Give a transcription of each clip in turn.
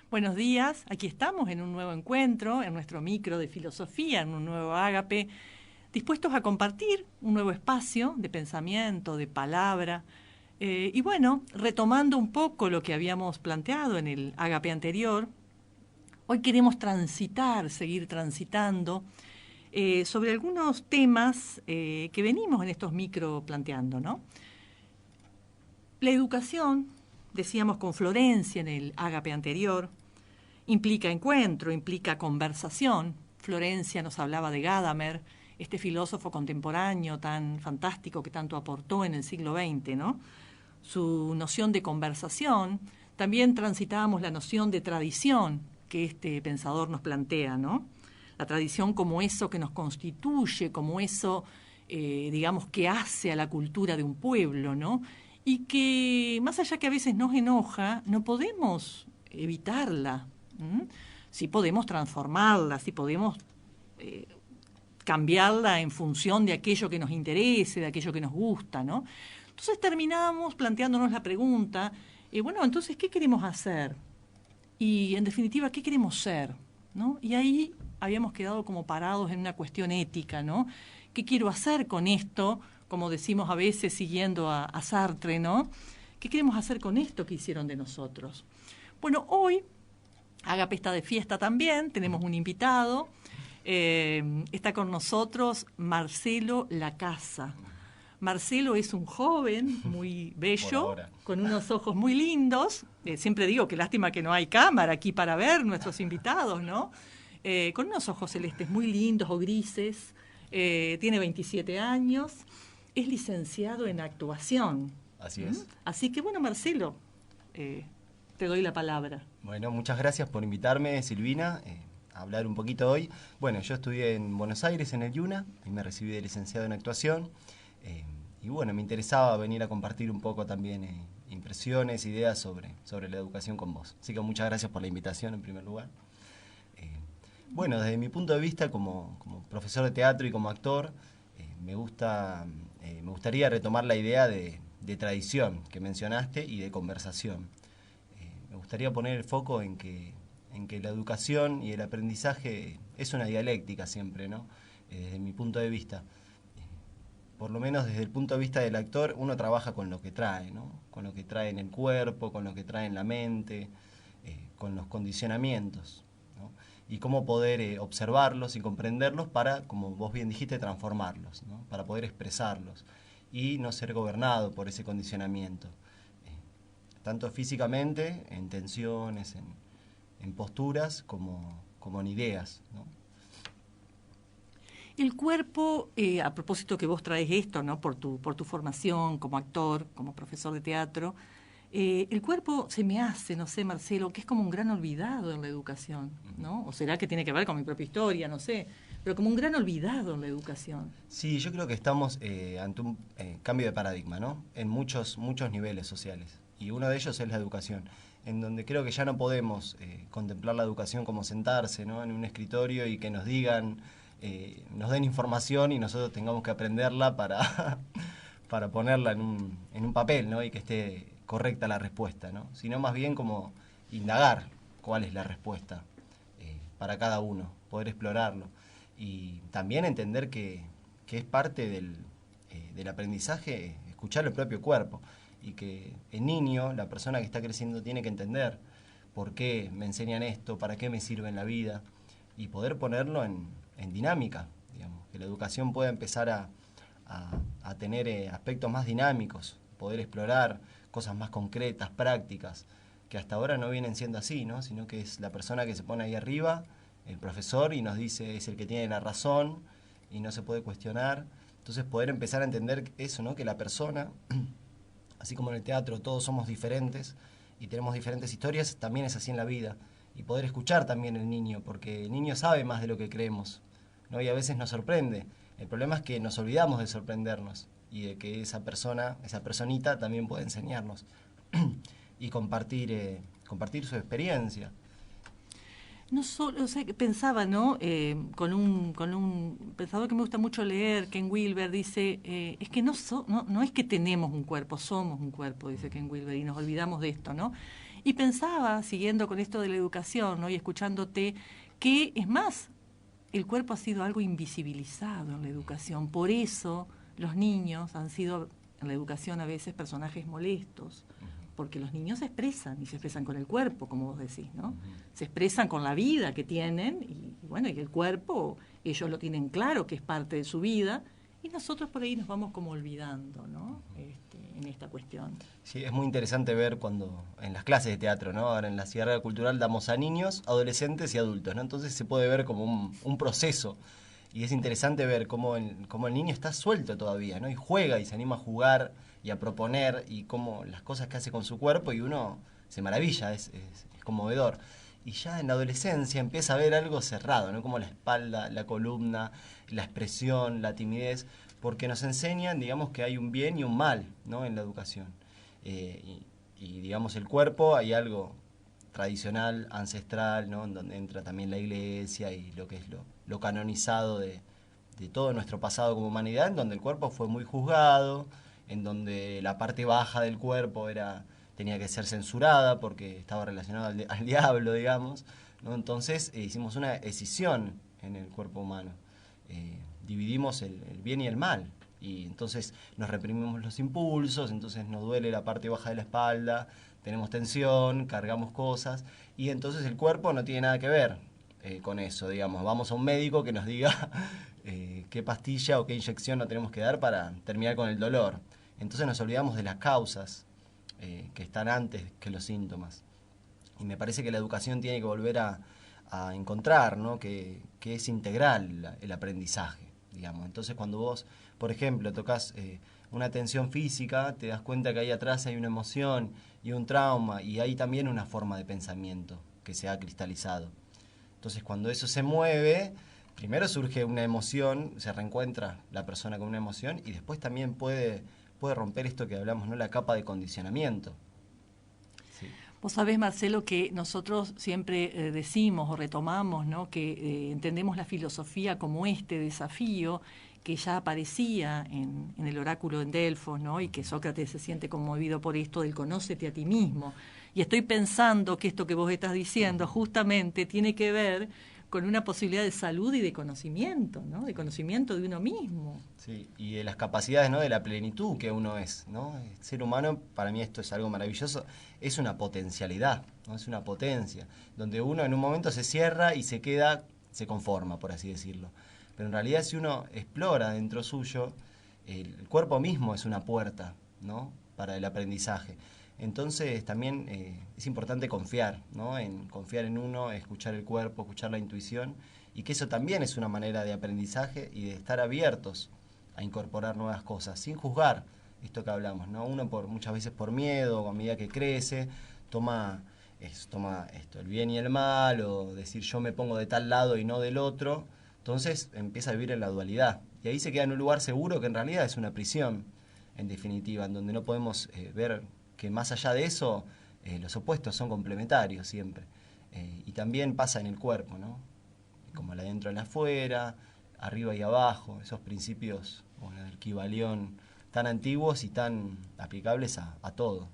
Buenos días, aquí estamos en un nuevo encuentro, en nuestro micro de filosofía, en un nuevo ágape, dispuestos a compartir un nuevo espacio de pensamiento, de palabra. Y bueno, retomando un poco lo que habíamos planteado en el ágape anterior, hoy queremos transitar, seguir transitando sobre algunos temas que venimos en estos micro planteando, ¿no? La educación, decíamos con Florencia en el ágape anterior, implica encuentro, implica conversación. Florencia nos hablaba de Gadamer, este filósofo contemporáneo tan fantástico que tanto aportó en el siglo XX, ¿no? Su noción de conversación. También transitábamos la noción de tradición que este pensador nos plantea, ¿no? La tradición como eso que nos constituye, como eso, digamos, que hace a la cultura de un pueblo, ¿no? Y que, más allá que a veces nos enoja, no podemos evitarla. Sí podemos transformarla, sí podemos eh, cambiarla en función de aquello que nos interese, de aquello que nos gusta, ¿no? Entonces terminamos planteándonos la pregunta, bueno, entonces, ¿qué queremos hacer? Y en definitiva, ¿qué queremos ser? ¿No? Y ahí habíamos quedado como parados en una cuestión ética, ¿no? ¿Qué quiero hacer con esto? Como decimos a veces siguiendo a Sartre, ¿no? ¿Qué queremos hacer con esto que hicieron de nosotros? Bueno, hoy Agape está de fiesta también, tenemos un invitado. Está con nosotros Marcelo Lacasa. Marcelo es un joven muy bello, con unos ojos muy lindos. Siempre digo que lástima que no hay cámara aquí para ver nuestros invitados, ¿no? Con unos ojos celestes muy lindos o grises. Tiene 27 años. Es licenciado en actuación. Así es. Así que, bueno, Marcelo, te doy la palabra. Bueno, muchas gracias por invitarme, Silvina, a hablar un poquito hoy. Bueno, yo estudié en Buenos Aires, en el IUNA, y me recibí de licenciado en actuación. Y bueno, me interesaba venir a compartir un poco también impresiones, ideas sobre la educación con vos. Así que muchas gracias por la invitación, en primer lugar. Bueno, desde mi punto de vista, como profesor de teatro y como actor, me gustaría retomar la idea de tradición que mencionaste y de conversación. Me gustaría poner el foco en que la educación y el aprendizaje es una dialéctica siempre, ¿no? Desde mi punto de vista. Por lo menos desde el punto de vista del actor, uno trabaja con lo que trae, ¿no? Con lo que trae en el cuerpo, con lo que trae en la mente, con los condicionamientos, ¿no? Y cómo poder observarlos y comprenderlos para, como vos bien dijiste, transformarlos, ¿no? Para poder expresarlos y no ser gobernado por ese condicionamiento. Tanto físicamente, en tensiones, en posturas, como en ideas, ¿no? El cuerpo, a propósito que vos traes esto, ¿no? Por tu formación como actor, como profesor de teatro, el cuerpo se me hace, no sé, Marcelo, que es como un gran olvidado en la educación, ¿no? O será que tiene que ver con mi propia historia, no sé, pero como un gran olvidado en la educación. Sí, yo creo que estamos ante un cambio de paradigma, ¿no? En muchos niveles sociales. Y uno de ellos es la educación, en donde creo que ya no podemos contemplar la educación como sentarse, ¿no? En un escritorio y que nos digan, nos den información y nosotros tengamos que aprenderla para, para ponerla en un papel, ¿no? Y que esté correcta la respuesta, ¿no? Sino más bien como indagar cuál es la respuesta para cada uno, poder explorarlo. Y también entender que es parte del aprendizaje escuchar el propio cuerpo. Y que el niño, la persona que está creciendo, tiene que entender por qué me enseñan esto, para qué me sirve en la vida, y poder ponerlo en dinámica, digamos, que la educación pueda empezar a tener aspectos más dinámicos, poder explorar cosas más concretas, prácticas, que hasta ahora no vienen siendo así, ¿no? Sino que es la persona que se pone ahí arriba, el profesor, y nos dice es el que tiene la razón y no se puede cuestionar. Entonces poder empezar a entender eso, ¿no? Que la persona, así como en el teatro todos somos diferentes y tenemos diferentes historias, también es así en la vida. Y poder escuchar también al niño, porque el niño sabe más de lo que creemos, ¿no? Y a veces nos sorprende. El problema es que nos olvidamos de sorprendernos y de que esa persona, esa personita también puede enseñarnos y compartir su experiencia. No solo, o sea, que pensaba, ¿no? Con un pensador que me gusta mucho leer, Ken Wilber, dice, es que no es que tenemos un cuerpo, somos un cuerpo, dice Ken Wilber, y nos olvidamos de esto, ¿no? Y pensaba, siguiendo con esto de la educación, ¿no? Y escuchándote, que es más, el cuerpo ha sido algo invisibilizado en la educación. Por eso los niños han sido en la educación a veces personajes molestos, porque los niños se expresan y se expresan con el cuerpo, como vos decís, ¿no? Se expresan con la vida que tienen y bueno, y el cuerpo ellos lo tienen claro que es parte de su vida y nosotros por ahí nos vamos como olvidando, ¿no? En esta cuestión. Sí, es muy interesante ver cuando en las clases de teatro, ¿no? Ahora en la Ciudad Cultural damos a niños, adolescentes y adultos, ¿no? Entonces se puede ver como un proceso y es interesante ver cómo el niño está suelto todavía, ¿no? Y juega y se anima a jugar y a proponer y cómo las cosas que hace con su cuerpo y uno se maravilla, es conmovedor. Y ya en la adolescencia empieza a ver algo cerrado, ¿no? Como la espalda, la columna, la expresión, la timidez, porque nos enseñan, digamos, que hay un bien y un mal, ¿no? En la educación. Digamos, el cuerpo, hay algo tradicional, ancestral, ¿no? En donde entra también la iglesia y lo que es lo canonizado de todo nuestro pasado como humanidad, en donde el cuerpo fue muy juzgado, en donde la parte baja del cuerpo tenía que ser censurada porque estaba relacionado al diablo, digamos, ¿no? Entonces hicimos una escisión en el cuerpo humano. Dividimos el bien y el mal. Y entonces nos reprimimos los impulsos, entonces nos duele la parte baja de la espalda, tenemos tensión, cargamos cosas, y entonces el cuerpo no tiene nada que ver con eso, digamos. Vamos a un médico que nos diga qué pastilla o qué inyección nos tenemos que dar para terminar con el dolor. Entonces nos olvidamos de las causas que están antes que los síntomas. Y me parece que la educación tiene que volver a encontrar, ¿no? que es integral el aprendizaje, digamos. Entonces cuando vos, por ejemplo, tocas una tensión física, te das cuenta que ahí atrás hay una emoción y un trauma y hay también una forma de pensamiento que se ha cristalizado. Entonces cuando eso se mueve, primero surge una emoción, se reencuentra la persona con una emoción y después también puede romper esto que hablamos, ¿no? La capa de condicionamiento. Sí. Vos sabés, Marcelo, que nosotros siempre decimos o retomamos, ¿no? Que entendemos la filosofía como este desafío que ya aparecía en el oráculo en Delfos, ¿no? Y que Sócrates se siente conmovido por esto del conócete a ti mismo. Y estoy pensando que esto que vos estás diciendo justamente tiene que ver con una posibilidad de salud y de conocimiento, ¿no? De conocimiento de uno mismo. Sí, y de las capacidades, ¿no? De la plenitud que uno es, ¿no? El ser humano, para mí esto es algo maravilloso, es una potencialidad, ¿no? Es una potencia, donde uno en un momento se cierra y se queda, se conforma, por así decirlo. Pero en realidad si uno explora dentro suyo, el cuerpo mismo es una puerta, ¿no? Para el aprendizaje. Entonces también es importante confiar, ¿no? En confiar en uno, escuchar el cuerpo, escuchar la intuición, y que eso también es una manera de aprendizaje y de estar abiertos a incorporar nuevas cosas, sin juzgar esto que hablamos, ¿no? Uno muchas veces por miedo, o a medida que crece, toma esto, el bien y el mal, o decir yo me pongo de tal lado y no del otro, entonces empieza a vivir en la dualidad, y ahí se queda en un lugar seguro que en realidad es una prisión, en definitiva, en donde no podemos ver que más allá de eso, los opuestos son complementarios siempre. Y también pasa en el cuerpo, ¿no? Como el adentro y el afuera, arriba y abajo, esos principios, bueno, del Kybalión, tan antiguos y tan aplicables a todo.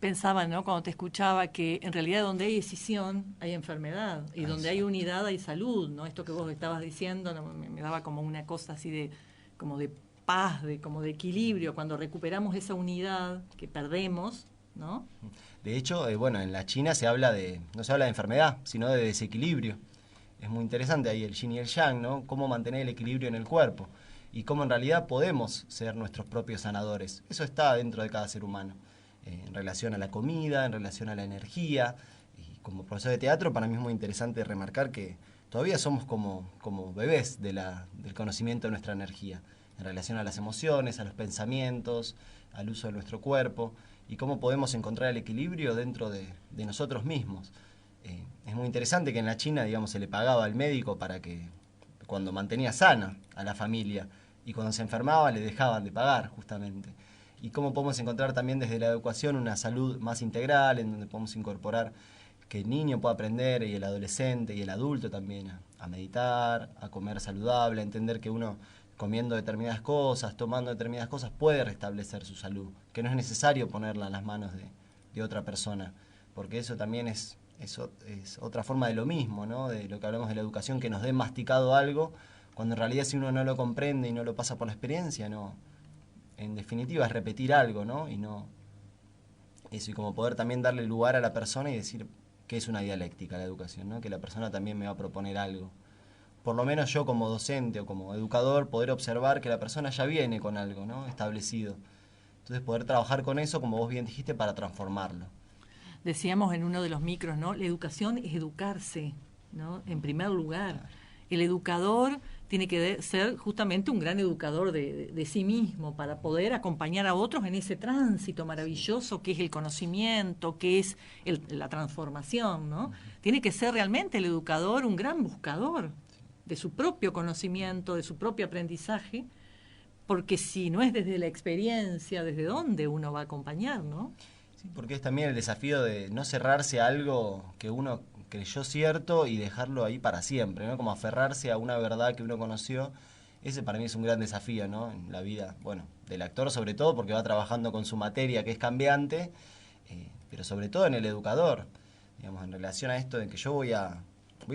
Pensaba, ¿no? Cuando te escuchaba, que en realidad donde hay decisión hay enfermedad y donde hay unidad hay salud, ¿no? Esto que vos estabas diciendo me daba como una cosa así de como de paz, como de equilibrio, cuando recuperamos esa unidad que perdemos, ¿no? De hecho, bueno, en la China no se habla de enfermedad, sino de desequilibrio. Es muy interesante ahí el yin y el yang, ¿no? Cómo mantener el equilibrio en el cuerpo y cómo en realidad podemos ser nuestros propios sanadores. Eso está dentro de cada ser humano, en relación a la comida, en relación a la energía. Y como profesor de teatro, para mí es muy interesante remarcar que todavía somos como bebés del conocimiento de nuestra energía, en relación a las emociones, a los pensamientos, al uso de nuestro cuerpo, y cómo podemos encontrar el equilibrio dentro de nosotros mismos. Es muy interesante que en la China, digamos, se le pagaba al médico para que, cuando mantenía sana a la familia, y cuando se enfermaba le dejaban de pagar, justamente. Y cómo podemos encontrar también desde la educación una salud más integral, en donde podemos incorporar que el niño pueda aprender, y el adolescente y el adulto también, a meditar, a comer saludable, a entender que uno comiendo determinadas cosas, tomando determinadas cosas, puede restablecer su salud, que no es necesario ponerla en las manos de otra persona, porque eso también es otra forma de lo mismo, ¿no? De lo que hablamos de la educación, que nos den masticado algo, cuando en realidad si uno no lo comprende y no lo pasa por la experiencia, no, en definitiva es repetir algo, ¿no? Y no eso, y como poder también darle lugar a la persona y decir que es una dialéctica la educación, ¿no? Que la persona también me va a proponer algo. Por lo menos yo como docente o como educador, poder observar que la persona ya viene con algo, ¿no? Establecido. Entonces poder trabajar con eso, como vos bien dijiste, para transformarlo. Decíamos en uno de los micros, ¿no? La educación es educarse, ¿no? En primer lugar. El educador tiene que ser justamente un gran educador de sí mismo para poder acompañar a otros en ese tránsito maravilloso que es el conocimiento, que es la transformación, ¿no? Tiene que ser realmente el educador un gran buscador de su propio conocimiento, de su propio aprendizaje, porque si no es desde la experiencia, ¿desde dónde uno va a acompañar, no? Sí, porque es también el desafío de no cerrarse a algo que uno creyó cierto y dejarlo ahí para siempre, ¿no? Como aferrarse a una verdad que uno conoció. Ese para mí es un gran desafío, ¿no? En la vida, bueno, del actor sobre todo, porque va trabajando con su materia que es cambiante, pero sobre todo en el educador, digamos, en relación a esto de que yo voy a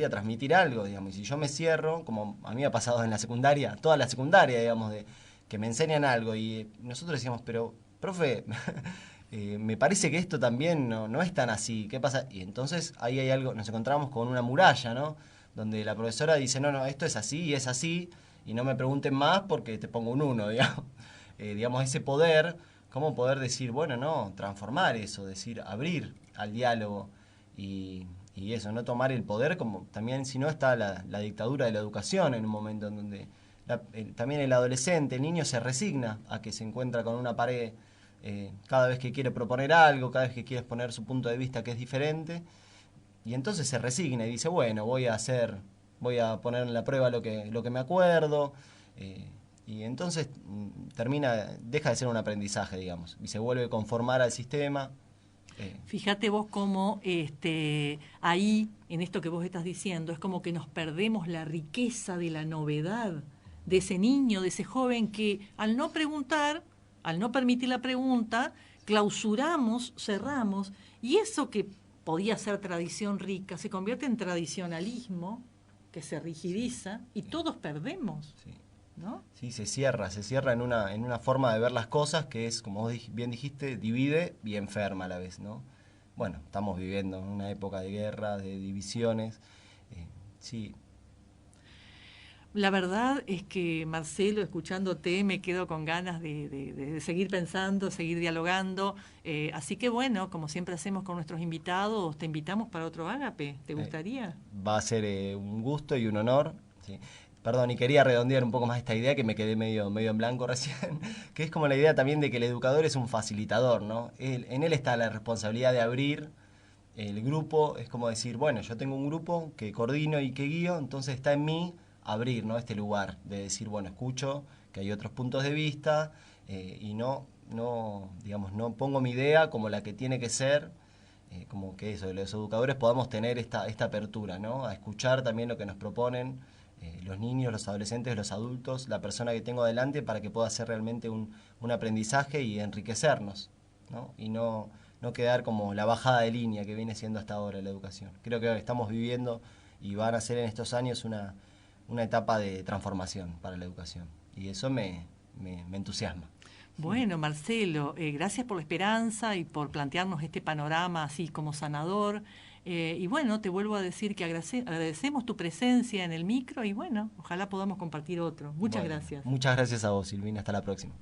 transmitir algo, digamos, y si yo me cierro, como a mí me ha pasado en la secundaria, toda la secundaria, digamos, de que me enseñan algo y nosotros decíamos, pero, profe, me parece que esto también no es tan así, ¿qué pasa? Y entonces ahí hay algo, nos encontramos con una muralla, ¿no? Donde la profesora dice, no, esto es así y es así, y no me pregunten más porque te pongo un 1, digamos. Digamos, ese poder, cómo poder decir, bueno, no, transformar eso, decir, abrir al diálogo y eso, no tomar el poder, como también si no está la dictadura de la educación en un momento en donde también el adolescente, el niño se resigna a que se encuentra con una pared cada vez que quiere proponer algo, cada vez que quiere exponer su punto de vista que es diferente, y entonces se resigna y dice, bueno, voy a poner en la prueba lo que me acuerdo, y entonces deja de ser un aprendizaje, digamos, y se vuelve a conformar al sistema. Fíjate vos cómo ahí, en esto que vos estás diciendo, es como que nos perdemos la riqueza de la novedad de ese niño, de ese joven que al no preguntar, al no permitir la pregunta, clausuramos, cerramos, y eso que podía ser tradición rica se convierte en tradicionalismo, que se rigidiza, y todos perdemos. Sí. ¿No? Sí, se cierra en una forma de ver las cosas que es, como vos bien dijiste, divide y enferma a la vez, ¿no? Bueno, estamos viviendo en una época de guerra, de divisiones, sí. La verdad es que, Marcelo, escuchándote, me quedo con ganas de seguir pensando, seguir dialogando. Así que, bueno, como siempre hacemos con nuestros invitados, te invitamos para otro Ágape. ¿Te gustaría? Va a ser un gusto y un honor. Sí. Perdón, y quería redondear un poco más esta idea que me quedé medio en blanco recién, que es como la idea también de que el educador es un facilitador, ¿no? En él está la responsabilidad de abrir el grupo, es como decir, bueno, yo tengo un grupo que coordino y que guío, entonces está en mí abrir, ¿no? Este lugar de decir, bueno, escucho que hay otros puntos de vista y digamos, no pongo mi idea como la que tiene que ser, como que eso, los educadores podamos tener esta apertura, ¿no? A escuchar también lo que nos proponen los niños, los adolescentes, los adultos, la persona que tengo adelante para que pueda ser realmente un aprendizaje y enriquecernos, ¿no? Y no quedar como la bajada de línea que viene siendo hasta ahora la educación. Creo que estamos viviendo y van a ser en estos años una etapa de transformación para la educación y eso me entusiasma. Bueno, Marcelo, gracias por la esperanza y por plantearnos este panorama así como sanador. Y bueno, te vuelvo a decir que agradecemos tu presencia en el micro y bueno, ojalá podamos compartir otro. Muchas gracias. Muchas gracias a vos, Silvina. Hasta la próxima.